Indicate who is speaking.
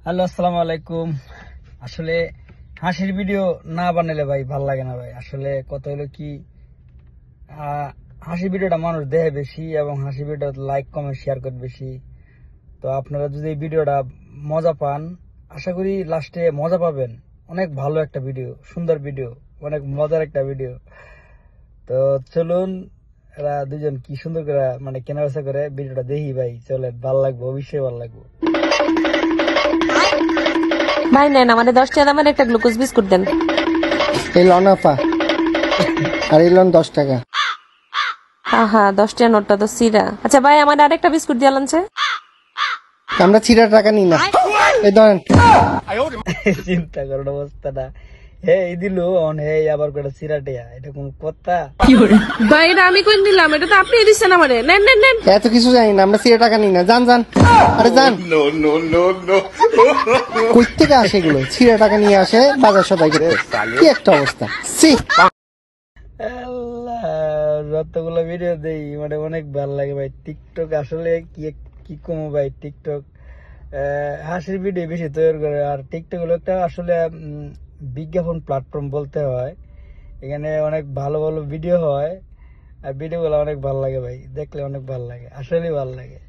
Speaker 1: Hello, আসসালামু আলাইকুম। আসলে হাসির ভিডিও না বানালে ভাই ভাল লাগে না ভাই। আসলে কত হলো কি, হাসির ভিডিওটা মানুষ দেখে বেশি এবং হাসির ভিডিও লাইক কমেন্ট শেয়ার করে বেশি। তো আপনারা যদি এই ভিডিওটা মজা পান, আশা করি লাস্টে মজা পাবেন। অনেক ভালো একটা ভিডিও, সুন্দর ভিডিও, অনেক মজার একটা ভিডিও। তো চলুন, এরা দুজন কি সুন্দর করে মানে কেনাবেচা করে ভিডিওটা দেখি ভাই। চলেন, ভাল লাগবে, অবশ্যই ভাল লাগবে।
Speaker 2: ভাই নেন, আমাদের 10 টাকা দামের একটা গ্লুকোজ বিস্কুট দেন।
Speaker 3: এই লন আপা, আর এই লন 10 টাকা।
Speaker 2: আহা, 10 টাকা নোটটা তো সিরা। আচ্ছা ভাই, আমার আরেকটা বিস্কুট দিয়ে আনছে।
Speaker 3: আমরা চিরা টাকা নিই না, এই ধরেন।
Speaker 1: চিন্তা করার অবস্থা না। হে দিল অন, হে আবার কটা সিরাটিয়া, এটা কোন কথা?
Speaker 2: ভাই এটা আমি কোন দিলাম? এটা তো আপনি দিচ্ছেন আমারে। নেন নেন নেন।
Speaker 3: এত কিছু জানি না, আমরা চিরা টাকা নিই না। যান যান, আরে যান। কই থেকে আসে এগুলো? চিরা টাকা নিয়ে আসে বাজার সদাই করতে। কি একটা অবস্থা! সি
Speaker 1: আল্লাহ, যতগুলো ভিডিও দেই মানে অনেক ভালো লাগে ভাই। টিকটক আসলে কি কি কমো ভাই। টিকটক হাসির ভিডিও বেশি তৈরি করে। আর টিকটক হলো একটা আসলে বিজ্ঞাপন প্ল্যাটফর্ম বলতে হয়। এখানে অনেক ভালো ভালো ভিডিও হয়, আর ভিডিওগুলো অনেক ভালো লাগে ভাই, দেখলে অনেক ভালো লাগে, আসলেই ভালো লাগে।